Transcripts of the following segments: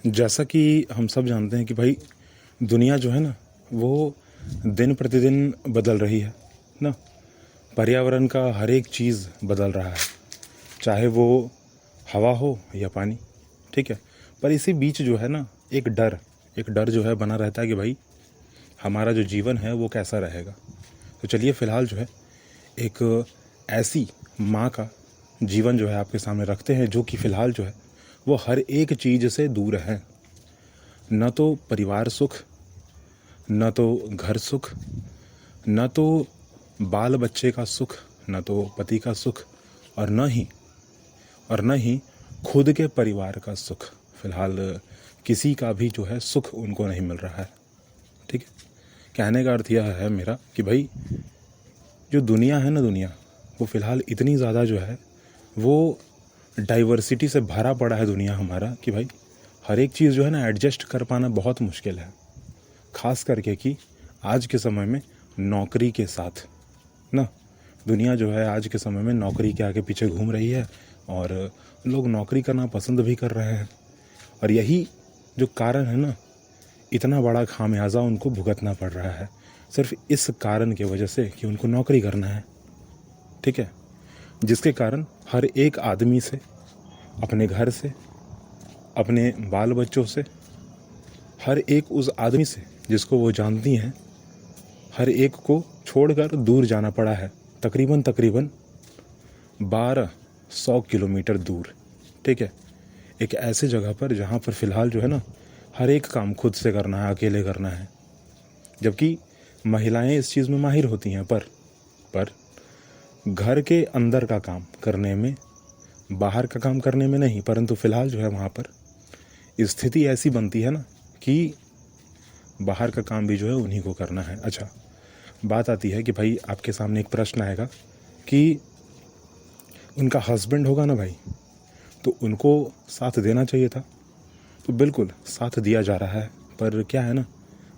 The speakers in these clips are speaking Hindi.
जैसा कि हम सब जानते हैं कि भाई दुनिया जो है ना वो दिन प्रतिदिन बदल रही है ना। पर्यावरण का हर एक चीज़ बदल रहा है, चाहे वो हवा हो या पानी। ठीक है, पर इसी बीच जो है ना एक डर जो है बना रहता है कि भाई हमारा जो जीवन है वो कैसा रहेगा। तो चलिए फ़िलहाल जो है एक ऐसी माँ का जीवन जो है आपके सामने रखते हैं, जो कि फ़िलहाल जो है वो हर एक चीज़ से दूर है। न तो परिवार सुख, न तो घर सुख, न तो बाल बच्चे का सुख, न तो पति का सुख, और न ही खुद के परिवार का सुख। फ़िलहाल किसी का भी जो है सुख उनको नहीं मिल रहा है। ठीक है, कहने का अर्थ यह है मेरा कि भाई जो दुनिया है ना, दुनिया वो फ़िलहाल इतनी ज़्यादा जो है वो डाइवर्सिटी से भरा पड़ा है दुनिया हमारा, कि भाई हर एक चीज़ जो है ना एडजस्ट कर पाना बहुत मुश्किल है। ख़ास करके कि आज के समय में नौकरी के साथ ना, दुनिया जो है आज के समय में नौकरी के आगे पीछे घूम रही है और लोग नौकरी करना पसंद भी कर रहे हैं। और यही जो कारण है ना, इतना बड़ा खामियाजा उनको भुगतना पड़ रहा है सिर्फ इस कारण की वजह से कि उनको नौकरी करना है। ठीक है, जिसके कारण हर एक आदमी से, अपने घर से, अपने बाल बच्चों से, हर एक उस आदमी से जिसको वो जानती हैं, हर एक को छोड़कर दूर जाना पड़ा है। तकरीबन 1200 किलोमीटर दूर। ठीक है, एक ऐसे जगह पर जहाँ पर फ़िलहाल जो है ना हर एक काम खुद से करना है, अकेले करना है। जबकि महिलाएं इस चीज़ में माहिर होती हैं, पर घर के अंदर का काम करने में, बाहर का काम करने में नहीं। परंतु फ़िलहाल जो है वहाँ पर स्थिति ऐसी बनती है ना कि बाहर का काम भी जो है उन्हीं को करना है। अच्छा, बात आती है कि भाई आपके सामने एक प्रश्न आएगा कि उनका हस्बैंड होगा ना भाई, तो उनको साथ देना चाहिए था। तो बिल्कुल साथ दिया जा रहा है, पर क्या है ना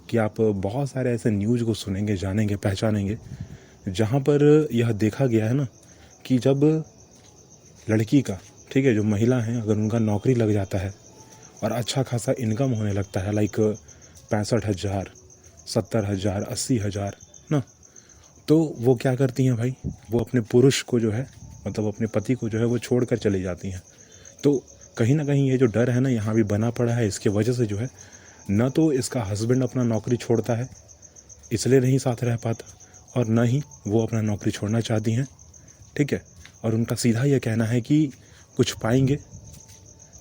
कि आप बहुत सारे ऐसे न्यूज़ को सुनेंगे, जानेंगे, पहचानेंगे, जहाँ पर यह देखा गया है ना कि जब लड़की का, ठीक है, जो महिला हैं, अगर उनका नौकरी लग जाता है और अच्छा खासा इनकम होने लगता है, लाइक 65,000, 70,000, 80,000 ना, तो वो क्या करती हैं भाई, वो अपने पुरुष को जो है, मतलब अपने पति को जो है वो छोड़ कर चली जाती हैं। तो कहीं ना कहीं ये जो डर है ना यहाँ भी बना पड़ा है। इसके वजह से जो है न तो इसका हस्बैंड अपना नौकरी छोड़ता है, इसलिए नहीं साथ रह पाता, और न ही वो अपना नौकरी छोड़ना चाहती हैं। ठीक है, और उनका सीधा ये कहना है कि कुछ पाएंगे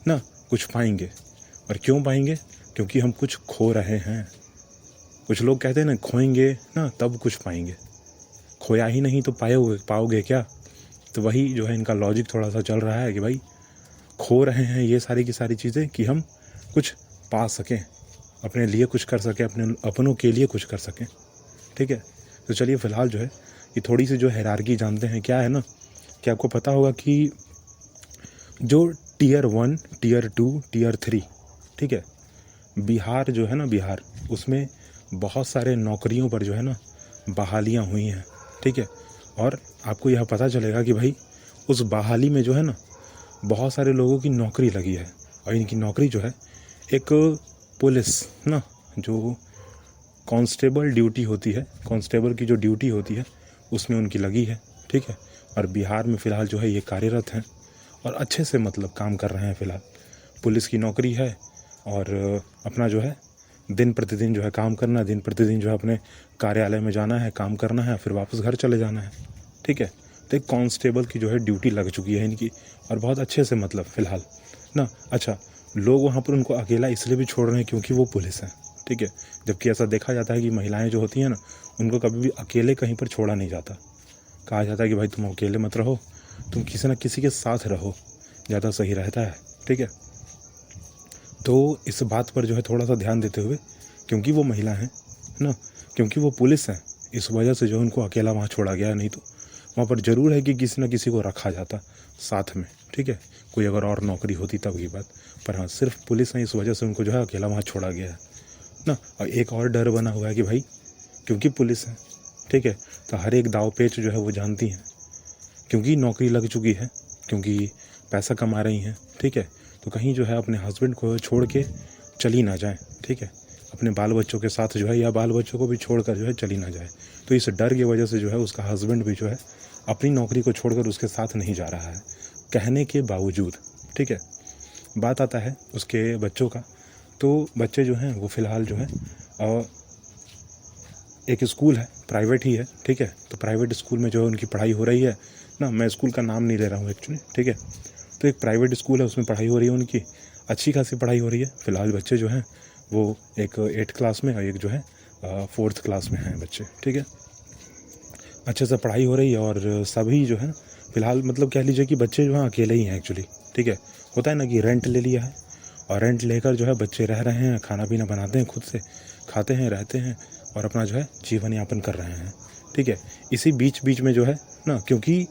ना, कुछ पाएंगे। और क्यों पाएंगे? क्योंकि हम कुछ खो रहे हैं। कुछ लोग कहते हैं ना, खोएंगे ना तब कुछ पाएंगे, खोया ही नहीं तो पाओगे क्या। तो वही जो है इनका लॉजिक थोड़ा सा चल रहा है कि भाई खो रहे हैं ये सारी की सारी चीज़ें कि हम कुछ पा सकें, अपने लिए कुछ कर सकें, अपने अपनों के लिए कुछ कर सकें। ठीक है, तो चलिए फ़िलहाल जो है ये थोड़ी सी जो हायरार्की जानते हैं। क्या है ना कि आपको पता होगा कि जो टियर 1, टियर 2, टियर 3, ठीक है, बिहार जो है ना, बिहार, उसमें बहुत सारे नौकरियों पर जो है ना बहालियाँ हुई हैं। ठीक है, और आपको यह पता चलेगा कि भाई उस बहाली में जो है ना बहुत सारे लोगों की नौकरी लगी है, और इनकी नौकरी जो है एक पुलिस ना, जो कांस्टेबल ड्यूटी होती है, कांस्टेबल की जो ड्यूटी होती है उसमें उनकी लगी है। ठीक है, और बिहार में फ़िलहाल जो है ये कार्यरत हैं और अच्छे से मतलब काम कर रहे हैं। फ़िलहाल पुलिस की नौकरी है और अपना जो है दिन प्रतिदिन जो है काम करना, दिन प्रतिदिन जो है अपने कार्यालय में जाना है, काम करना है, फिर वापस घर चले जाना है। ठीक है, तो एक कांस्टेबल की जो है ड्यूटी लग चुकी है इनकी, और बहुत अच्छे से मतलब फ़िलहाल ना। अच्छा, लोग वहाँ पर उनको अकेला इसलिए भी छोड़ रहे हैं क्योंकि वो पुलिस है। ठीक है, जबकि ऐसा देखा जाता है कि महिलाएं जो होती हैं ना, उनको कभी भी अकेले कहीं पर छोड़ा नहीं जाता। कहा जाता है कि भाई तुम अकेले मत रहो, तुम किसी न किसी के साथ रहो, ज़्यादा सही रहता है। ठीक है, तो इस बात पर जो है थोड़ा सा ध्यान देते हुए, क्योंकि वो महिला हैं ना, क्योंकि वो पुलिस हैं, इस वजह से जो उनको अकेला वहाँ छोड़ा गया है। नहीं तो वहाँ पर ज़रूर है कि किसी न किसी को रखा जाता साथ में। ठीक है, कोई अगर और नौकरी होती तब की बात, पर हाँ सिर्फ पुलिस है, इस वजह से उनको जो है अकेला वहाँ छोड़ा गया है ना। और एक और डर बना हुआ है कि भाई क्योंकि पुलिस है, ठीक है, तो हर एक दाव पेच जो है वो जानती हैं, क्योंकि नौकरी लग चुकी है, क्योंकि पैसा कमा रही हैं। ठीक है, तो कहीं जो है अपने हस्बैंड को छोड़ के चली ना जाए, ठीक है, अपने बाल बच्चों के साथ जो है, या बाल बच्चों को भी छोड़कर जो है चली ना जाए। तो इस डर की वजह से जो है उसका हस्बैंड भी जो है अपनी नौकरी को छोड़कर उसके साथ नहीं जा रहा है, कहने के बावजूद, ठीक है। बात आता है उसके बच्चों का, तो बच्चे जो हैं वो फ़िलहाल जो है एक स्कूल है, प्राइवेट ही है, ठीक है। तो प्राइवेट स्कूल में जो है उनकी पढ़ाई हो रही है ना, मैं स्कूल का नाम नहीं ले रहा हूँ एक्चुअली, ठीक है। तो एक प्राइवेट स्कूल है, उसमें पढ़ाई हो रही है उनकी, अच्छी खासी पढ़ाई हो रही है। फ़िलहाल बच्चे जो हैं वो एक 8th क्लास में और एक जो है 4th क्लास में हैं बच्चे, ठीक है। अच्छे से पढ़ाई हो रही है और सभी जो है फ़िलहाल मतलब कह लीजिए कि बच्चे जो हैं अकेले ही हैं एक्चुअली, ठीक है। होता है ना कि रेंट ले लिया है और रेंट लेकर जो है बच्चे रह रहे हैं, खाना पीना बनाते हैं खुद से, खाते हैं, रहते हैं और अपना जो है जीवन यापन कर रहे हैं, ठीक है। इसी बीच बीच में जो है ना, क्योंकि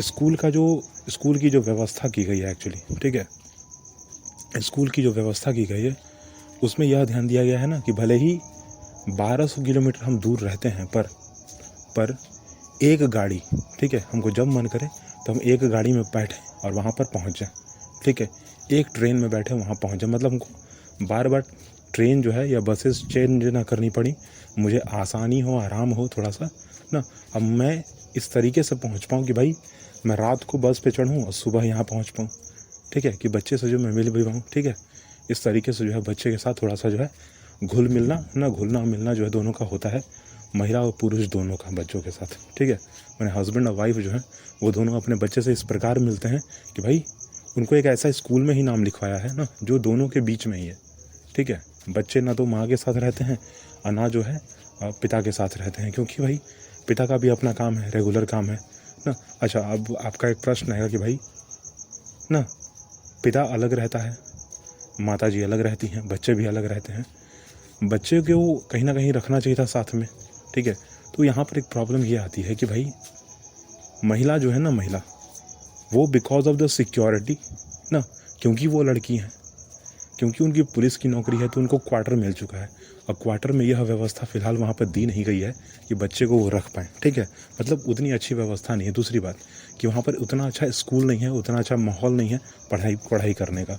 स्कूल की जो व्यवस्था की गई है एक्चुअली, ठीक है, स्कूल की जो व्यवस्था की गई है उसमें यह ध्यान दिया गया है ना कि भले ही 1200 किलोमीटर हम दूर रहते हैं पर एक गाड़ी, ठीक है, हमको जब मन करे तो हम एक गाड़ी में बैठें और वहाँ पर पहुँच जाएं, ठीक है। एक ट्रेन में बैठे वहाँ पहुँच जाएं, मतलब हमको बार बार ट्रेन जो है या बसेस चेंज ना करनी पड़ी, मुझे आसानी हो, आराम हो थोड़ा सा ना। अब मैं इस तरीके से पहुँच पाऊँ कि भाई मैं रात को बस पे चढ़ूँ और सुबह यहाँ पहुँच पाऊँ, ठीक है, कि बच्चे से जो मैं मिल भी पाऊँ, ठीक है। इस तरीके से जो है बच्चे के साथ थोड़ा सा जो है घुलना मिलना जो है दोनों का होता है, महिला और पुरुष दोनों का बच्चों के साथ, ठीक है। मैंने हस्बैंड और वाइफ जो है वो दोनों अपने बच्चे से इस प्रकार मिलते हैं कि भाई उनको एक ऐसा स्कूल में ही नाम लिखवाया है ना जो दोनों के बीच में ही है, ठीक है। बच्चे ना तो माँ के साथ रहते हैं और ना जो है पिता के साथ रहते हैं, क्योंकि भाई पिता का भी अपना काम है, रेगुलर काम है ना। अच्छा, अब आपका एक प्रश्न आएगा कि भाई ना पिता अलग रहता है, माता जी अलग रहती हैं, बच्चे भी अलग रहते हैं, बच्चे को कहीं ना कहीं रखना चाहिए था साथ में, ठीक है। तो यहाँ पर एक प्रॉब्लम ये आती है कि भाई महिला जो है ना, महिला वो बिकॉज ऑफ द सिक्योरिटी ना, क्योंकि वो लड़की हैं, क्योंकि उनकी पुलिस की नौकरी है तो उनको क्वार्टर मिल चुका है और क्वार्टर में यह व्यवस्था फ़िलहाल वहाँ पर दी नहीं गई है कि बच्चे को वो रख पाएँ, ठीक है। मतलब उतनी अच्छी व्यवस्था नहीं है। दूसरी बात कि वहाँ पर उतना अच्छा स्कूल नहीं है, उतना अच्छा माहौल नहीं है पढ़ाई करने का,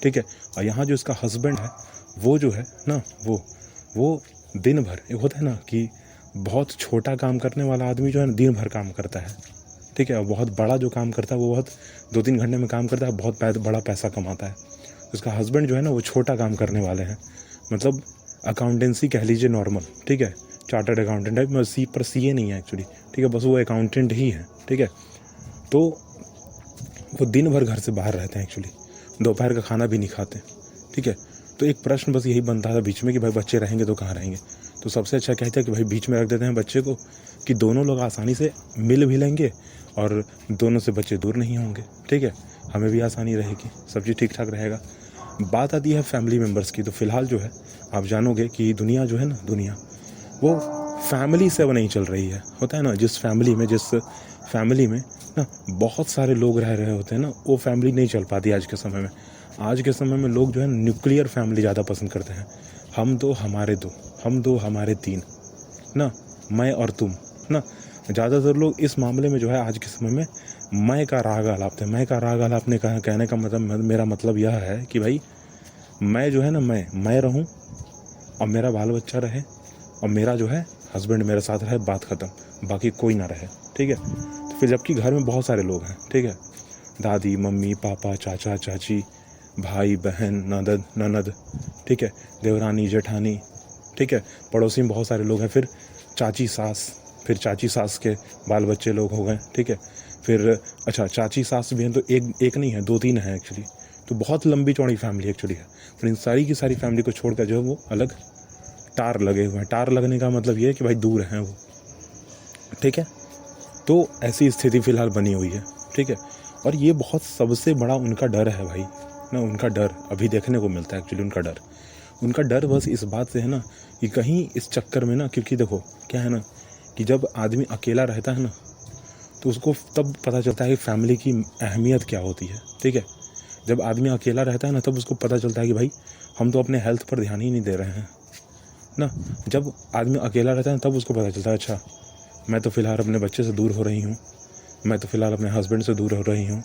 ठीक है। और यहाँ जो इसका हस्बैंड है वो जो है ना, वो दिन भर, एक होता है ना कि बहुत छोटा काम करने वाला आदमी जो है ना दिन भर काम करता है, ठीक है। बहुत बड़ा जो काम करता है वो बहुत 2-3 घंटे में काम करता है, बहुत बड़ा पैसा कमाता है। उसका हस्बैंड जो है ना वो छोटा काम करने वाले हैं, मतलब अकाउंटेंसी कह लीजिए नॉर्मल, ठीक है, चार्टर्ड अकाउंटेंट टाइप में, सीए नहीं है एक्चुअली, ठीक है, बस वो अकाउंटेंट ही है, ठीक है। तो वो दिन भर घर से बाहर रहते हैं एक्चुअली, दोपहर का खाना भी नहीं खाते, ठीक है। तो एक प्रश्न बस यही बनता था बीच में कि भाई बच्चे रहेंगे तो कहाँ रहेंगे। तो सबसे अच्छा कहते हैं कि भाई बीच में रख देते हैं बच्चे को, कि दोनों लोग आसानी से मिल भी लेंगे और दोनों से बच्चे दूर नहीं होंगे, ठीक है, हमें भी आसानी रहेगी, सब चीज़ ठीक ठाक रहेगा। बात आती है फैमिली मेम्बर्स की, तो फ़िलहाल जो है आप जानोगे कि दुनिया जो है ना, दुनिया वो फैमिली से अब नहीं चल रही है। होता है ना, जिस फैमिली में ना बहुत सारे लोग रह रहे होते हैं ना, वो फैमिली नहीं चल पाती आज के समय में। आज के समय में लोग जो है न्यूक्लियर फैमिली ज़्यादा पसंद करते हैं, हम दो हमारे तीन ना, मैं और तुम ना। ज़्यादातर लोग इस मामले में जो है आज के समय में मैं का राग आलापते हैं। मैं का राग आलापने का कहने का मतलब, मेरा मतलब यह है कि भाई मैं जो है ना, मैं रहूं और मेरा बाल बच्चा रहे और मेरा जो है हस्बैंड मेरे साथ रहे, बात ख़त्म, बाकी कोई ना रहे, ठीक है। तो फिर जबकि घर में बहुत सारे लोग हैं, ठीक है, दादी मम्मी पापा चाचा चाची भाई बहन ननद, ठीक है, देवरानी जेठानी, ठीक है, पड़ोसी में बहुत सारे लोग हैं, फिर चाची सास के बाल बच्चे लोग हो गए, ठीक है। फिर अच्छा, चाची सास भी हैं तो एक नहीं है, 2-3 हैं एक्चुअली, तो बहुत लंबी चौड़ी फैमिली एक्चुअली है। फिर इन सारी की सारी फैमिली को छोड़कर जो है वो अलग टार लगे हुए हैं। टार लगने का मतलब ये है कि भाई दूर हैं वो, ठीक है। तो ऐसी स्थिति फ़िलहाल बनी हुई है, ठीक है। और ये बहुत सबसे बड़ा उनका डर है भाई ना, उनका डर अभी देखने को मिलता है एक्चुअली। उनका डर बस इस बात से है ना कि कहीं इस चक्कर में ना, क्योंकि देखो क्या है ना कि जब आदमी अकेला रहता है ना तो उसको तब पता चलता है कि फैमिली की अहमियत क्या होती है, ठीक है। जब आदमी अकेला रहता है ना तब उसको पता चलता है कि भाई हम तो अपने हेल्थ पर ध्यान ही नहीं दे रहे हैं ना। जब आदमी अकेला रहता है तब उसको पता चलता है अच्छा मैं तो फ़िलहाल अपने बच्चे से दूर हो रही हूँ, मैं तो फ़िलहाल अपने हस्बैंड से दूर हो रही हूँ,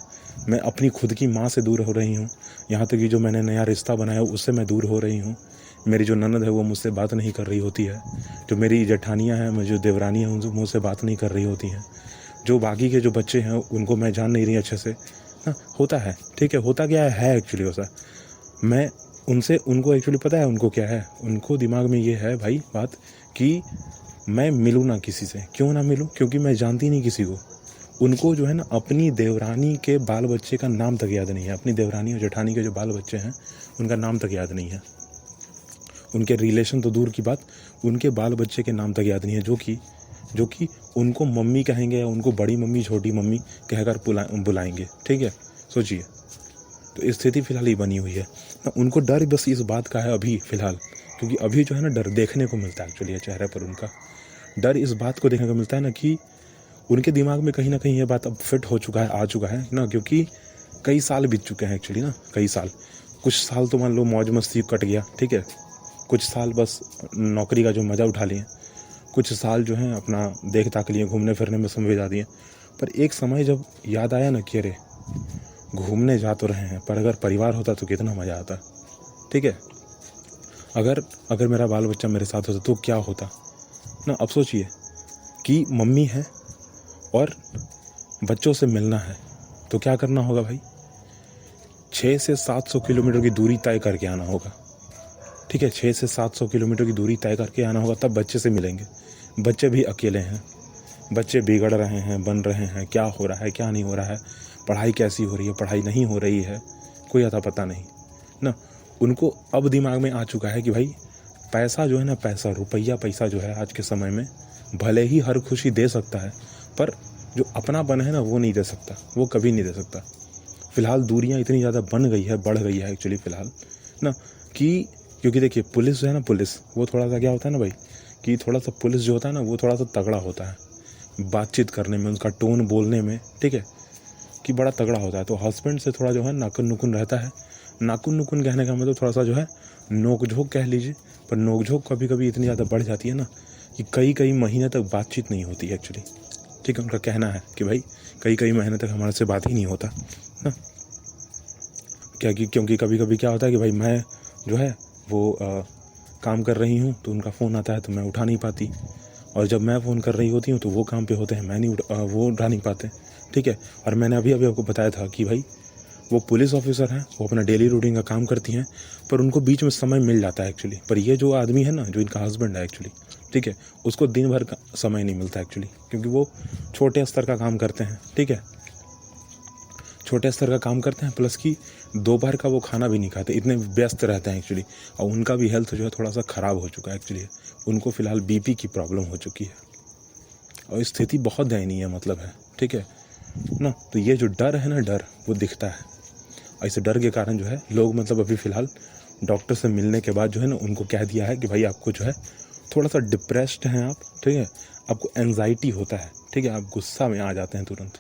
मैं अपनी खुद की माँ से दूर हो रही हूँ, यहाँ तक कि जो मैंने नया रिश्ता बनाया उससे मैं दूर हो रही हूँ। मेरी जो ननद है वो मुझसे बात नहीं कर रही होती है, जो मेरी जेठानियाँ हैं, मेरी जो देवरानी हैं उनसे मुझसे बात नहीं कर रही होती हैं, जो बाकी के जो बच्चे हैं उनको मैं जान नहीं रही अच्छे से ना। होता है, ठीक है, होता क्या है एक्चुअली वैसा। मैं उनसे, उनको एक्चुअली पता है उनको क्या है, उनको दिमाग में ये है भाई बात कि मैं मिलूँ ना किसी से। क्यों ना मिलूँ? क्योंकि मैं जानती नहीं किसी को। उनको जो है ना अपनी देवरानी के बाल बच्चे का नाम तक याद नहीं है, अपनी देवरानी और जेठानी के जो बाल बच्चे हैं उनका नाम तक याद नहीं है। उनके रिलेशन तो दूर की बात, उनके बाल बच्चे के नाम तक याद नहीं है, जो कि उनको मम्मी कहेंगे या उनको बड़ी मम्मी छोटी मम्मी कहकर बुलाएंगे, ठीक है। सोचिए, तो स्थिति फ़िलहाल ही बनी हुई है ना। उनको डर बस इस बात का है अभी फ़िलहाल, क्योंकि अभी जो है ना डर देखने को मिलता है एक्चुअली चेहरे पर, उनका डर इस बात को देखने को मिलता है ना कि उनके दिमाग में कहीं ना कहीं ये बात अब फिट हो चुका है, आ चुका है ना, क्योंकि कई साल बीत चुके हैं एक्चुअली ना, कई साल। कुछ साल तो मान लो मौज मस्ती कट गया, ठीक है, कुछ साल बस नौकरी का जो मज़ा उठा लिए, कुछ साल जो है अपना देख ताक लिए, घूमने फिरने में समय बिता दिए। पर एक समय जब याद आया ना कि अरे घूमने जा तो रहे हैं, पर अगर परिवार होता तो कितना मज़ा आता, ठीक है। अगर मेरा बाल बच्चा मेरे साथ होता तो क्या होता ना। अब सोचिए कि मम्मी है और बच्चों से मिलना है तो क्या करना होगा भाई, 6 से 700 किलोमीटर की दूरी तय करके आना होगा, ठीक है। 6 से 700 किलोमीटर की दूरी तय करके आना होगा, तब बच्चे से मिलेंगे। बच्चे भी अकेले हैं, बच्चे बिगड़ रहे हैं, बन रहे हैं, क्या हो रहा है क्या नहीं हो रहा है, पढ़ाई कैसी हो रही है, पढ़ाई नहीं हो रही है, कोई अता पता नहीं ना। उनको अब दिमाग में आ चुका है कि भाई पैसा जो है ना, पैसा रुपया पैसा जो है आज के समय में भले ही हर खुशी दे सकता है, पर जो अपनापन है ना वो नहीं दे सकता, वो कभी नहीं दे सकता। फ़िलहाल दूरियां इतनी ज़्यादा बन गई है, बढ़ गई है एक्चुअली फ़िलहाल ना, कि क्योंकि देखिए पुलिस जो है ना, पुलिस वो थोड़ा सा क्या होता है ना भाई, कि थोड़ा सा पुलिस जो होता है ना वो थोड़ा सा तगड़ा होता है बातचीत करने में, उनका टोन बोलने में, ठीक है, कि बड़ा तगड़ा होता है। तो हस्बैंड से थोड़ा जो है नाकुन नुकुन रहता है। नाकुन नुकुन कहने का मतलब थोड़ा सा जो है नोक झोंक कह लीजिए, पर नोक झोंक कभी कभी इतनी ज़्यादा बढ़ जाती है ना कि कई महीने तक बातचीत नहीं होती एक्चुअली, ठीक है। उनका कहना है कि भाई कई महीने तक हमारे से बात ही नहीं होता ना, क्या कि क्योंकि कभी कभी क्या होता है कि भाई मैं जो है वो काम कर रही हूँ तो उनका फ़ोन आता है तो मैं उठा नहीं पाती, और जब मैं फ़ोन कर रही होती हूँ तो वो काम पे होते हैं, मैं नहीं वो उठा नहीं पाते, ठीक है। और मैंने अभी आपको बताया था कि भाई वो पुलिस ऑफिसर हैं, वो अपना डेली रूटीन का काम करती हैं, पर उनको बीच में समय मिल जाता है एक्चुअली। पर ये जो आदमी है ना, जो इनका हस्बैंड है एक्चुअली, ठीक है, उसको दिन भर का समय नहीं मिलता एक्चुअली, क्योंकि वो छोटे स्तर का काम करते हैं, ठीक है, छोटे स्तर का काम करते हैं, प्लस कि दोपहर का वो खाना भी नहीं खाते, इतने व्यस्त रहते हैं एक्चुअली। और उनका भी हेल्थ जो है थोड़ा सा ख़राब हो चुका है एक्चुअली, उनको फ़िलहाल बीपी की प्रॉब्लम हो चुकी है और स्थिति बहुत दयनीय मतलब है, ठीक है ना। तो ये जो डर है ना, डर वो दिखता है, और इस डर के कारण जो है लोग मतलब अभी फ़िलहाल डॉक्टर से मिलने के बाद जो है ना उनको कह दिया है कि भाई आपको जो है थोड़ा सा डिप्रेस्ड हैं आप, ठीक है, आपको एंजाइटी होता है, ठीक है, आप गुस्सा में आ जाते हैं तुरंत,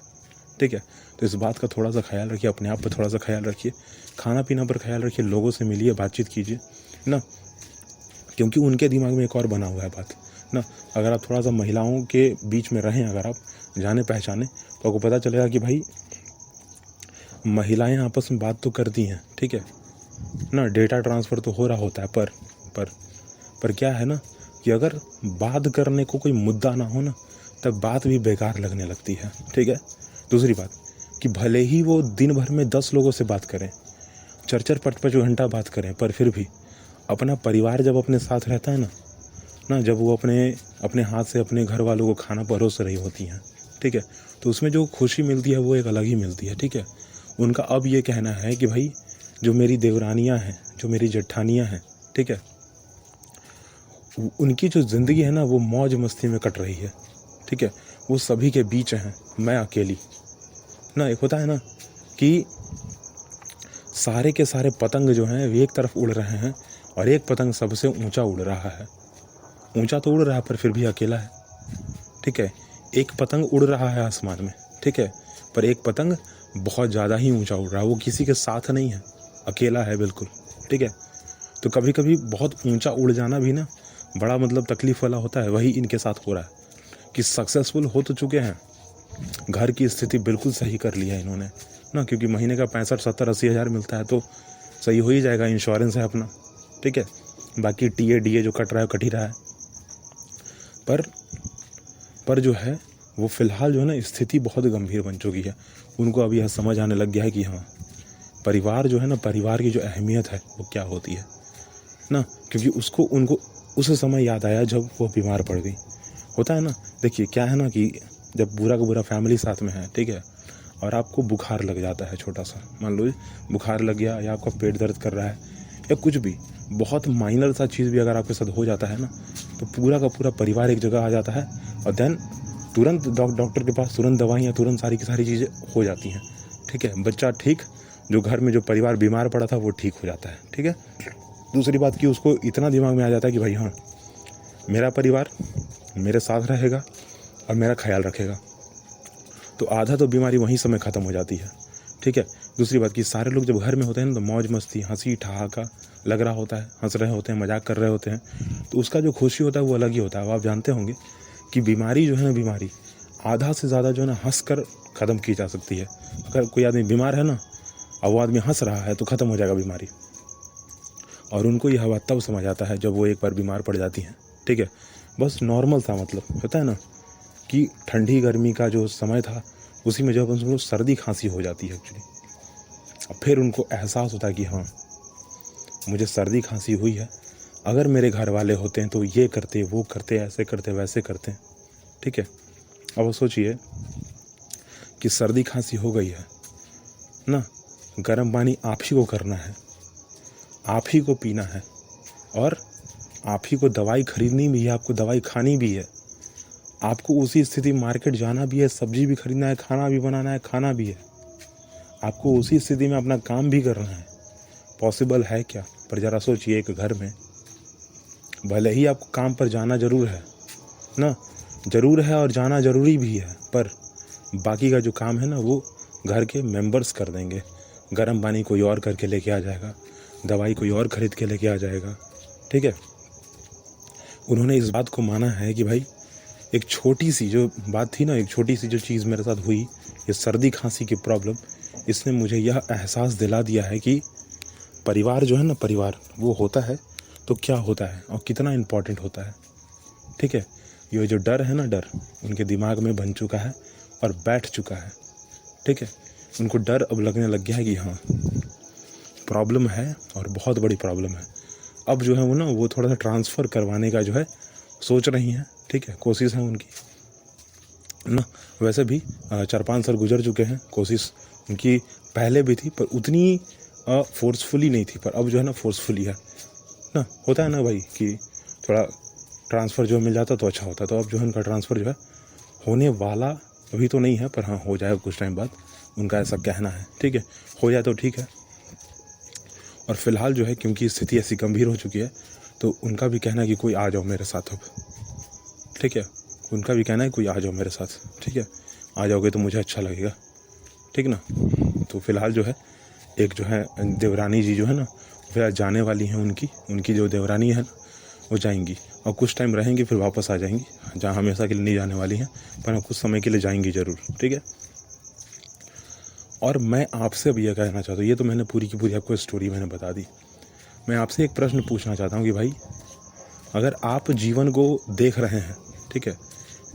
ठीक है। तो इस बात का थोड़ा सा ख्याल रखिए, अपने आप पर थोड़ा सा ख्याल रखिए, खाना पीना पर ख्याल रखिए, लोगों से मिलिए, बातचीत कीजिए ना, क्योंकि उनके दिमाग में एक और बना हुआ है बात ना। अगर आप थोड़ा सा महिलाओं के बीच में रहें, अगर आप जाने पहचाने, तो आपको पता चलेगा कि भाई महिलाएं आपस में बात तो करती हैं, ठीक है ना, डेटा ट्रांसफ़र तो हो रहा होता है, पर क्या है ना कि अगर बात करने को कोई मुद्दा ना हो ना, तब बात भी बेकार लगने लगती है, ठीक है। दूसरी बात कि भले ही वो दिन भर में 10 लोगों से बात करें, 4-4 5-5 घंटा बात करें, पर फिर भी अपना परिवार जब अपने साथ रहता है ना, जब वो अपने हाथ से अपने घर वालों को खाना परोस रही होती हैं, ठीक है, तो उसमें जो खुशी मिलती है वो एक अलग ही मिलती है, ठीक है। उनका अब ये कहना है कि भाई जो मेरी देवरानियाँ हैं, जो मेरी जेठानियाँ हैं, ठीक है, उनकी जो ज़िंदगी है ना वो मौज मस्ती में कट रही है, ठीक है, वो सभी के बीच हैं, मैं अकेली ना। एक होता है ना कि सारे के सारे पतंग जो हैं वे एक तरफ उड़ रहे हैं और एक पतंग सबसे ऊंचा उड़ रहा है, ऊंचा तो उड़ रहा है पर फिर भी अकेला है, ठीक है। एक पतंग उड़ रहा है आसमान में, ठीक है, पर एक पतंग बहुत ज़्यादा ही ऊंचा उड़ रहा है, वो किसी के साथ नहीं है, अकेला है बिल्कुल, ठीक है। तो कभी कभी बहुत ऊंचा उड़ जाना भी ना बड़ा मतलब तकलीफ़ वाला होता है, वही इनके साथ हो रहा है कि सक्सेसफुल हो तो चुके हैं, घर की स्थिति बिल्कुल सही कर लिया इन्होंने ना, क्योंकि महीने का 65, 70, 80 हज़ार मिलता है तो सही हो ही जाएगा, इंश्योरेंस है अपना, ठीक है। बाकी टीए डीए जो कट रहा है कट ही रहा है। पर जो है वो फ़िलहाल जो है ना स्थिति बहुत गंभीर बन चुकी है। उनको अभी यह समझ आने लग गया है कि हाँ, परिवार जो है ना, परिवार की जो अहमियत है वो क्या होती है ना, क्योंकि उनको उस समय याद आया जब वो बीमार पड़ गई। होता है ना, देखिए क्या है ना कि जब बुरा का बुरा फैमिली साथ में है, ठीक है, और आपको बुखार लग जाता है, छोटा सा मान लो बुखार लग गया, या आपका पेट दर्द कर रहा है, या कुछ भी बहुत माइनर सा चीज़ भी अगर आपके साथ हो जाता है ना, तो पूरा का पूरा परिवार एक जगह आ जाता है और देन तुरंत डॉक्टर के पास, तुरंत दवाइयाँ, तुरंत सारी की सारी चीज़ें हो जाती हैं, ठीक है। बच्चा ठीक, जो घर में जो परिवार बीमार पड़ा था वो ठीक हो जाता है, ठीक है। दूसरी बात कि उसको इतना दिमाग में आ जाता है कि भाई हाँ, मेरा परिवार मेरे साथ रहेगा और मेरा ख्याल रखेगा, तो आधा तो बीमारी वहीं समय ख़त्म हो जाती है, ठीक है। दूसरी बात कि सारे लोग जब घर में होते हैं ना तो मौज मस्ती, हंसी ठहाका लग रहा होता है, हंस रहे होते हैं, मजाक कर रहे होते हैं, तो उसका जो खुशी होता है वो अलग ही होता है। अब आप जानते होंगे कि बीमारी जो है ना, बीमारी आधा से ज़्यादा जो है ना हंस कर ख़त्म की जा सकती है। अगर कोई आदमी बीमार है ना और वो आदमी हंस रहा है तो ख़त्म हो जाएगा बीमारी। और उनको यह बात तब समझ आता है जब वो एक बार बीमार पड़ जाती हैं, ठीक है। बस नॉर्मल था, मतलब होता है ना कि ठंडी गर्मी का जो समय था उसी में जब उनको सर्दी खांसी हो जाती है एक्चुअली, फिर उनको एहसास होता है कि हाँ, मुझे सर्दी खांसी हुई है, अगर मेरे घर वाले होते हैं तो ये करते, वो करते, ऐसे करते, वैसे करते, ठीक है। अब वो सोचिए कि सर्दी खांसी हो गई है ना, गर्म पानी आप ही को करना है, आप ही को पीना है, और आप ही को दवाई खरीदनी भी है, आपको दवाई खानी भी है, आपको उसी स्थिति मार्केट जाना भी है, सब्जी भी खरीदना है, खाना भी बनाना है, खाना भी है, आपको उसी स्थिति में अपना काम भी करना है। पॉसिबल है क्या? पर ज़रा सोचिए, एक घर में भले ही आपको काम पर जाना ज़रूर है ना, ज़रूर है और जाना ज़रूरी भी है, पर बाकी का जो काम है ना वो घर के मेंबर्स कर देंगे। गर्म पानी कोई और करके लेके आ जाएगा, दवाई कोई और ख़रीद के लेके आ जाएगा, ठीक है। उन्होंने इस बात को माना है कि भाई एक छोटी सी जो बात थी ना, एक छोटी सी जो चीज़ मेरे साथ हुई, ये सर्दी खांसी की प्रॉब्लम, इसने मुझे यह एहसास दिला दिया है कि परिवार जो है ना, परिवार वो होता है तो क्या होता है और कितना इम्पोर्टेंट होता है, ठीक है। ये जो डर है ना, डर उनके दिमाग में बन चुका है और बैठ चुका है, ठीक है। उनको डर अब लगने लग गया है कि हाँ, प्रॉब्लम है और बहुत बड़ी प्रॉब्लम है। अब जो है वो ना, वो थोड़ा सा ट्रांसफ़र करवाने का जो है सोच रही हैं, ठीक है, कोशिश है उनकी ना। वैसे भी 4-5 साल गुजर चुके हैं, कोशिश उनकी पहले भी थी पर उतनी फोर्सफुली नहीं थी, पर अब जो है ना फोर्सफुली है ना। होता है ना भाई कि थोड़ा ट्रांसफ़र जो मिल जाता तो अच्छा होता, तो अब जो है उनका ट्रांसफ़र जो है होने वाला अभी तो नहीं है, पर हाँ हो जाएगा कुछ टाइम बाद, उनका ऐसा कहना है, ठीक है। हो जाए तो ठीक है। और फिलहाल जो है क्योंकि स्थिति ऐसी गंभीर हो चुकी है तो उनका भी कहना है कि कोई आ जाओ मेरे साथ अब, ठीक है। उनका भी कहना है कोई आ जाओ मेरे साथ, ठीक है, आ जाओगे तो मुझे अच्छा लगेगा, ठीक ना। तो फिलहाल जो है एक जो है देवरानी जी जो है ना, वह जाने वाली हैं, उनकी जो देवरानी है ना वो जाएंगी और कुछ टाइम रहेंगी, फिर वापस आ जाएंगी, जहाँ हमेशा के लिए नहीं जाने वाली हैं, पर कुछ समय के लिए जाएंगी ज़रूर, ठीक है। और मैं आपसे अब यह कहना चाहता हूँ, ये तो मैंने पूरी की पूरी आपको स्टोरी मैंने बता दी, मैं आपसे एक प्रश्न पूछना चाहता हूँ कि भाई, अगर आप जीवन को देख रहे हैं, ठीक है,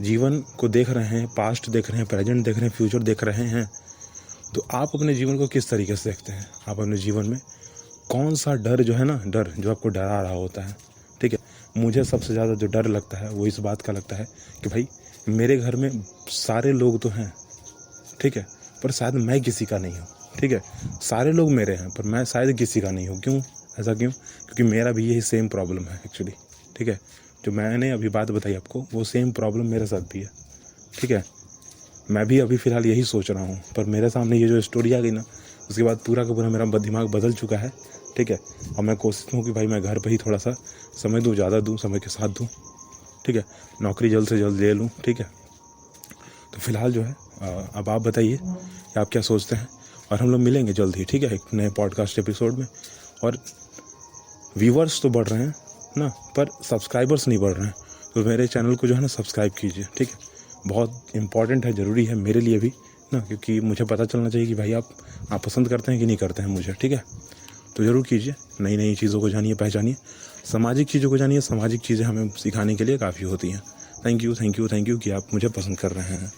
जीवन को देख रहे हैं, पास्ट देख रहे हैं, प्रेजेंट देख रहे हैं, फ्यूचर देख रहे हैं, तो आप अपने जीवन को किस तरीके से देखते हैं? आप अपने जीवन में कौन सा डर जो है ना, डर जो आपको डरा रहा होता है, ठीक है। मुझे सबसे ज़्यादा जो डर लगता है वो इस बात का लगता है कि भाई मेरे घर में सारे लोग तो हैं, ठीक है, पर शायद मैं किसी का नहीं हूँ, ठीक है। सारे लोग मेरे हैं पर मैं शायद किसी का नहीं हूँ। क्यों? ऐसा क्यों? क्योंकि मेरा भी यही सेम प्रॉब्लम है एक्चुअली, ठीक है। जो मैंने अभी बात बताई आपको वो सेम प्रॉब्लम मेरे साथ भी है, ठीक है। मैं भी अभी फ़िलहाल यही सोच रहा हूँ, पर मेरे सामने ये जो स्टोरी आ गई ना, उसके बाद पूरा का पूरा मेरा दिमाग बदल चुका है, ठीक है। और मैं कोशिश हूँ कि भाई मैं घर पे ही थोड़ा सा समय दूँ, ज़्यादा दूँ, समय के साथ दूँ, ठीक है। नौकरी जल्द से जल्द ले लूँ, ठीक है। तो फिलहाल जो है अब आप बताइए कि आप क्या सोचते हैं, और हम लोग मिलेंगे जल्द ही, ठीक है, एक नए पॉडकास्ट एपिसोड में। और व्यूवर्स तो बढ़ रहे हैं ना, पर सब्सक्राइबर्स नहीं बढ़ रहे हैं, तो मेरे चैनल को जो है ना सब्सक्राइब कीजिए, ठीक है। बहुत इम्पॉर्टेंट है, ज़रूरी है मेरे लिए भी ना, क्योंकि मुझे पता चलना चाहिए कि भाई आप पसंद करते हैं कि नहीं करते हैं मुझे, ठीक है। तो ज़रूर कीजिए, नई नई चीज़ों को जानिए, पहचानिए, सामाजिक चीज़ों को जानिए। सामाजिक चीज़ें हमें सिखाने के लिए काफ़ी होती हैं। थैंक यू कि आप मुझे पसंद कर रहे हैं।